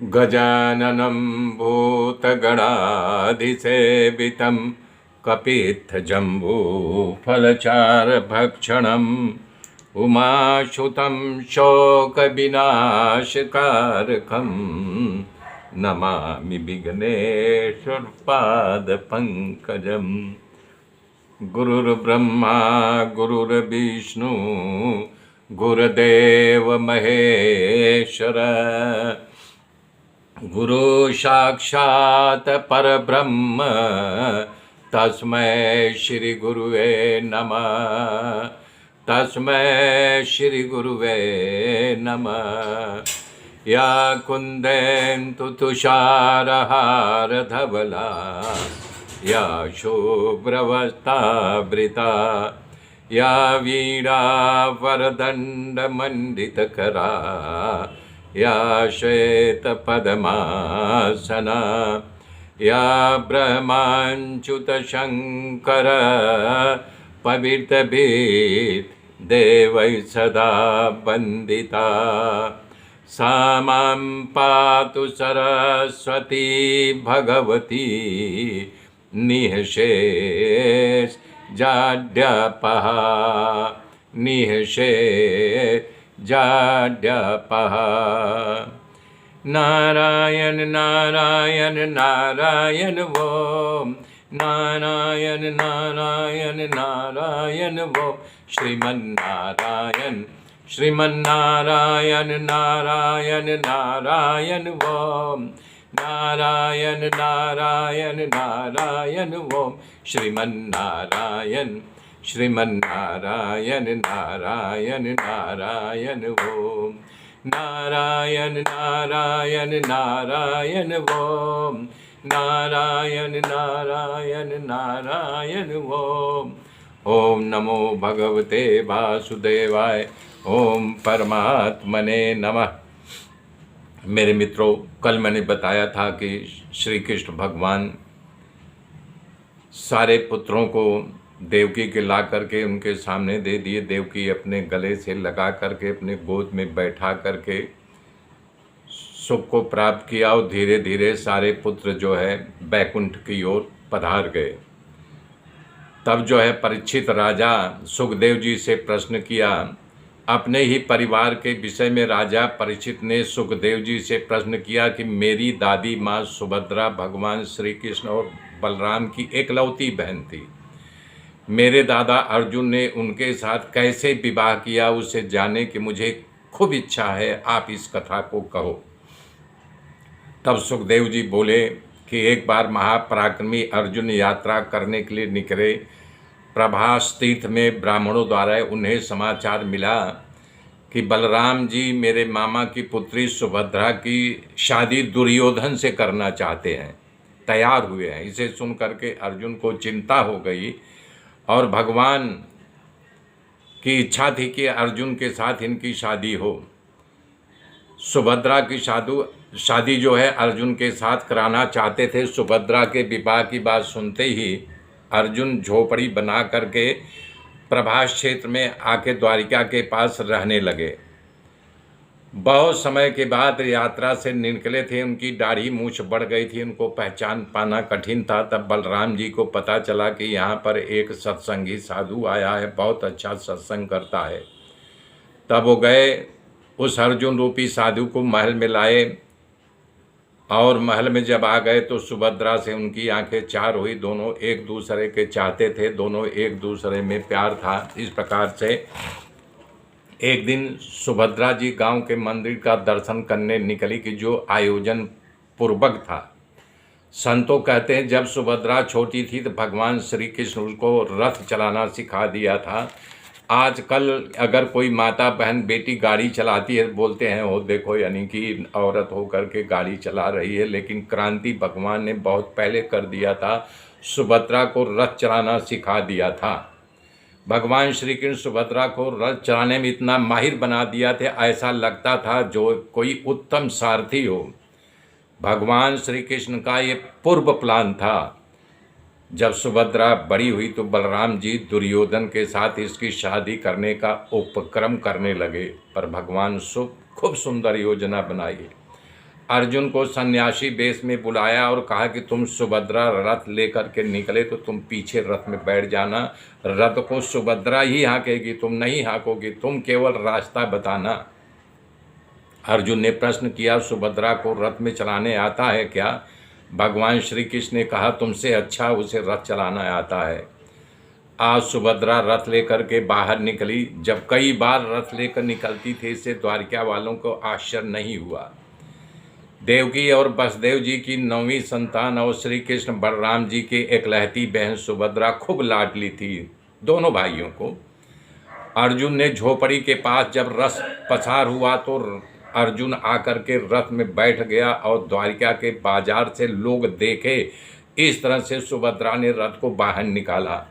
गजाननं भूतगणाधिसेवितं कपित्थजम्बूफलचारभक्षणम् उमाशुतं शोकविनाशकारकं नमामि विघ्नेश्वरपादपङ्कजम्। गुरुर्ब्रह्मा गुरुर्विष्णु गुरुदेव महेश्वर गुरु साक्षात् परब्रह्म तस्मै श्री गुरुवे नमः। तस्मै श्री गुरुवे नमः। या कुन्देन्दु तुषारहारधवला या शुभ्रवस्त्रावृता या वीणावरदण्डमण्डितकरा या श्वेतपद्मासना या ब्रह्माच्युतशङ्कर पवित्रभिः देवैः सदा वन्दिता। सा मां पातु सरस्वती भगवती निःशेषजाड्यापः निःशेषजाड्यापः। नारायण नारायण नारायण ओम नारायण नारायण नारायण ओम श्रीमन्नारायण श्रीमन्नारायण नारायण नारायण ओम नारायण नारायण नारायण ओम श्रीमन्नारायण श्रीमन्नारायण नारायण नारायण ओम नारायण नारायण नारायण ओम नारायण नारायण नारायण ओम। ओम नमो भगवते वासुदेवाय। ओम परमात्मने नमः। मेरे मित्रों, कल मैंने बताया था कि श्री कृष्ण भगवान सारे पुत्रों को देवकी के ला करके उनके सामने दे दिए। देवकी अपने गले से लगा करके अपने गोद में बैठा करके सुख को प्राप्त किया और धीरे धीरे सारे पुत्र जो है बैकुंठ की ओर पधार गए। तब जो है परीक्षित राजा सुखदेव जी से प्रश्न किया। अपने ही परिवार के विषय में राजा परीक्षित ने सुखदेव जी से प्रश्न किया कि मेरी दादी माँ सुभद्रा भगवान श्री कृष्ण और बलराम की एकलौती बहन थी। मेरे दादा अर्जुन ने उनके साथ कैसे विवाह किया उसे जानने की मुझे खूब इच्छा है, आप इस कथा को कहो। तब सुखदेव जी बोले कि एक बार महापराक्रमी अर्जुन यात्रा करने के लिए निकले। प्रभास तीर्थ में ब्राह्मणों द्वारा उन्हें समाचार मिला कि बलराम जी मेरे मामा की पुत्री सुभद्रा की शादी दुर्योधन से करना चाहते हैं, तैयार हुए हैं। इसे सुन करके अर्जुन को चिंता हो गई और भगवान की इच्छा थी कि अर्जुन के साथ इनकी शादी हो। सुभद्रा की शादी जो है अर्जुन के साथ कराना चाहते थे। सुभद्रा के विवाह की बात सुनते ही अर्जुन झोपड़ी बना करके प्रभास क्षेत्र में आके द्वारिका के पास रहने लगे। बहुत समय के बाद यात्रा से निकले थे। उनकी दाढ़ी मूछ बढ़ गई थी, उनको पहचान पाना कठिन था। तब बलराम जी को पता चला कि यहाँ पर एक सत्संगी साधु आया है, बहुत अच्छा सत्संग करता है। तब वो गए, उस अर्जुन रूपी साधु को महल में लाए और महल में जब आ गए तो सुभद्रा से उनकी आंखें चार हुई। दोनों एक दूसरे के चाहते थे, दोनों एक दूसरे में प्यार था। इस प्रकार से एक दिन सुभद्रा जी गांव के मंदिर का दर्शन करने निकली कि जो आयोजन पूर्वक था। संतों कहते हैं जब सुभद्रा छोटी थी तो भगवान श्री कृष्ण उसको रथ चलाना सिखा दिया था। आजकल अगर कोई माता बहन बेटी गाड़ी चलाती है बोलते हैं वो देखो यानी कि औरत होकर के गाड़ी चला रही है, लेकिन क्रांति भगवान ने बहुत पहले कर दिया था। सुभद्रा को रथ चलाना सिखा दिया था। भगवान श्री कृष्ण सुभद्रा को रथ चलाने में इतना माहिर बना दिया थे, ऐसा लगता था जो कोई उत्तम सारथी हो। भगवान श्री कृष्ण का ये पूर्व प्लान था। जब सुभद्रा बड़ी हुई तो बलराम जी दुर्योधन के साथ इसकी शादी करने का उपक्रम करने लगे, पर भगवान खूब सुंदर योजना बनाई। अर्जुन को सन्यासी वेश में बुलाया और कहा कि तुम सुभद्रा रथ लेकर के निकले तो तुम पीछे रथ में बैठ जाना, रथ को सुभद्रा ही हाँकेगी, तुम नहीं हाँकोगी, तुम केवल रास्ता बताना। अर्जुन ने प्रश्न किया, सुभद्रा को रथ में चलाने आता है क्या? भगवान श्री कृष्ण ने कहा, तुमसे अच्छा उसे रथ चलाना आता है। आज सुभद्रा रथ लेकर के बाहर निकली। जब कई बार रथ लेकर निकलती थी, इससे द्वारिका वालों को आश्चर्य नहीं हुआ। देवकी और वसुदेव जी की 9वीं संतान और श्री कृष्ण बलराम जी की एकलहती बहन सुभद्रा खूब लाडली थी दोनों भाइयों को। अर्जुन ने झोपड़ी के पास जब रथ पसार हुआ तो अर्जुन आकर के रथ में बैठ गया और द्वारिका के बाजार से लोग देखे। इस तरह से सुभद्रा ने रथ को बाहर निकाला।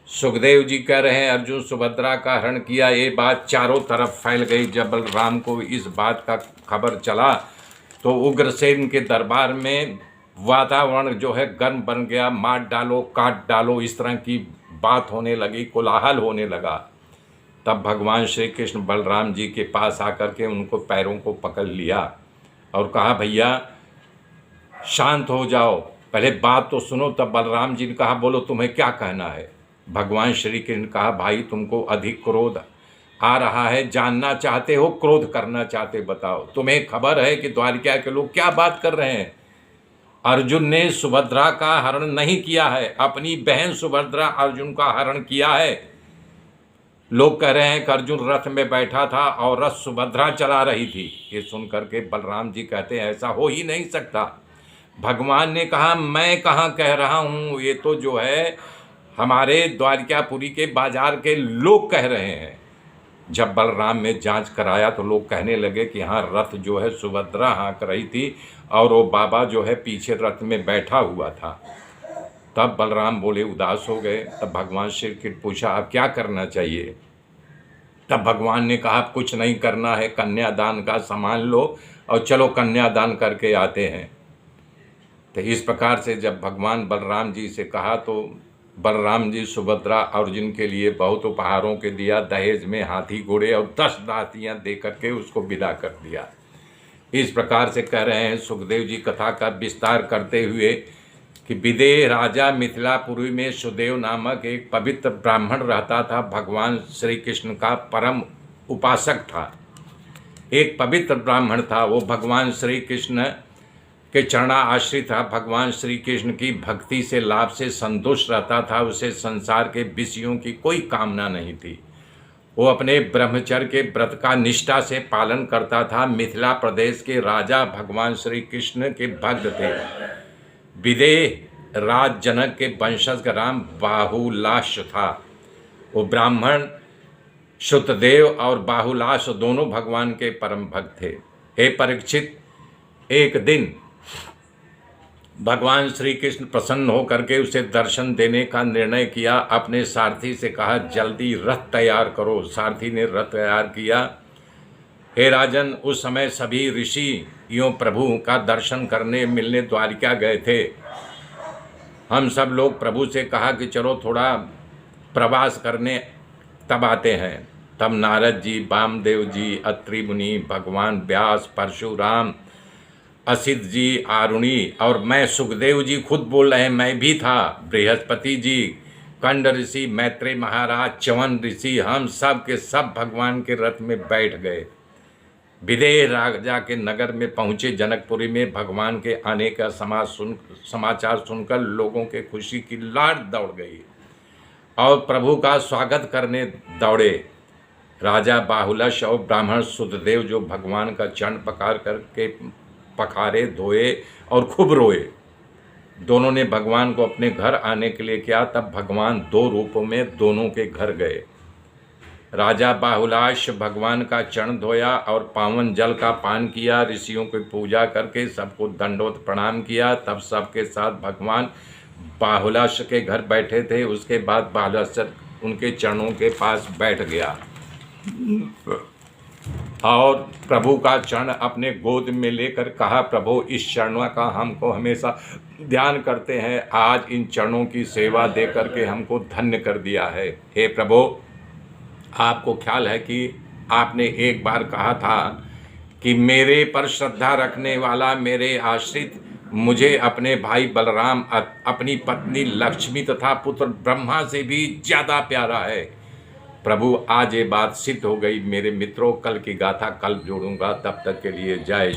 सुखदेव जी कह रहे हैं, अर्जुन सुभद्रा का हरण किया। ये बात चारों तरफ फैल गई। जब बलराम को इस बात का खबर चला तो उग्रसेन के दरबार में वातावरण जो है गर्म बन गया। मार डालो, काट डालो, इस तरह की बात होने लगी, कोलाहल होने लगा। तब भगवान श्री कृष्ण बलराम जी के पास आकर के उनको पैरों को पकड़ लिया और कहा, भैया शांत हो जाओ, पहले बात तो सुनो। तब बलराम जी ने कहा, बोलो तुम्हें क्या कहना है? भगवान श्री कृष्ण ने कहा, भाई तुमको अधिक क्रोध आ रहा है, जानना चाहते हो, क्रोध करना चाहते, बताओ। तुम्हें खबर है कि द्वारिका के लोग क्या बात कर रहे हैं? अर्जुन ने सुभद्रा का हरण नहीं किया है, अपनी बहन सुभद्रा अर्जुन का हरण किया है। लोग कह रहे हैं कि अर्जुन रथ में बैठा था और रथ सुभद्रा चला रही थी। ये सुनकर के बलराम जी कहते हैं, ऐसा हो ही नहीं सकता। भगवान ने कहा, मैं कहाँ कह रहा हूँ, ये तो जो है हमारे द्वारिकापुरी के बाजार के लोग कह रहे हैं। जब बलराम ने जांच कराया तो लोग कहने लगे कि हाँ, रथ जो है सुभद्रा हाँक रही थी और वो बाबा जो है पीछे रथ में बैठा हुआ था। तब बलराम बोले, उदास हो गए। तब भगवान श्री कृष्ण पूछा, अब क्या करना चाहिए? तब भगवान ने कहा, कुछ नहीं करना है, कन्यादान का सामान लो और चलो कन्यादान करके आते हैं। तो इस प्रकार से जब भगवान बलराम जी से कहा तो बलराम जी सुभद्रा अर्जुन के लिए बहुत उपहारों के दिया। दहेज में हाथी घोड़े और 10 दासियाँ दे करके उसको विदा कर दिया। इस प्रकार से कह रहे हैं सुखदेव जी कथा का विस्तार करते हुए कि विदेह राजा मिथिलापुरी में सुदेव नामक एक पवित्र ब्राह्मण रहता था। भगवान श्री कृष्ण का परम उपासक था। एक पवित्र ब्राह्मण था, वो भगवान श्री कृष्ण के चरणा आश्रित था। भगवान श्री कृष्ण की भक्ति से, लाभ से संतुष्ट रहता था। उसे संसार के विषयों की कोई कामना नहीं थी। वो अपने ब्रह्मचर्य के व्रत का निष्ठा से पालन करता था। मिथिला प्रदेश के राजा भगवान श्री कृष्ण के भक्त थे। विदेह राज जनक के वंशज का नाम बाहुलाश था। वो ब्राह्मण शुतदेव और बाहुलाश दोनों भगवान के परम भक्त थे। हे परीक्षित, एक दिन भगवान श्री कृष्ण प्रसन्न होकर के उसे दर्शन देने का निर्णय किया। अपने सारथी से कहा, जल्दी रथ तैयार करो। सारथी ने रथ तैयार किया। हे राजन, उस समय सभी ऋषि यों प्रभु का दर्शन करने मिलने द्वारिका गए थे। हम सब लोग प्रभु से कहा कि चलो थोड़ा प्रवास करने तब आते हैं। तब नारद जी, वामदेव जी, अत्रि मुनि, भगवान व्यास, परशुराम, असित जी, आरुणि और मैं सुखदेव जी खुद बोल रहे हैं, मैं भी था, बृहस्पति जी, कंड ऋषि, मैत्रेय महाराज, च्यवन ऋषि, हम सब के सब भगवान के रथ में बैठ गए। विदेह राजा के नगर में पहुँचे। जनकपुरी में भगवान के आने का समाचार सुनकर लोगों के खुशी की लाट दौड़ गई और प्रभु का स्वागत करने दौड़े। राजा बाहुलश और ब्राह्मण सुतदेव जो भगवान का चरण पखारे, धोए और खूब रोए। दोनों ने भगवान को अपने घर आने के लिए किया। तब भगवान 2 रूपों में दोनों के घर गए। राजा बाहुलाश भगवान का चरण धोया और पावन जल का पान किया। ऋषियों की पूजा करके सबको दंडवत प्रणाम किया। तब सबके साथ भगवान बाहुलाश के घर बैठे थे। उसके बाद बाहुलाश उनके चरणों के पास बैठ गया और प्रभु का चरण अपने गोद में लेकर कहा, प्रभु इस चरणों का हमको हमेशा ध्यान करते हैं। आज इन चरणों की सेवा दे करके हमको धन्य कर दिया है। हे प्रभु, आपको ख्याल है कि आपने एक बार कहा था कि मेरे पर श्रद्धा रखने वाला, मेरे आश्रित, मुझे अपने भाई बलराम, अपनी पत्नी लक्ष्मी तथा पुत्र ब्रह्मा से भी ज़्यादा प्यारा है। प्रभु आज ये बात सिद्ध हो गई मेरे मित्रों। कल की गाथा कल जोड़ूंगा, तब तक के लिए जय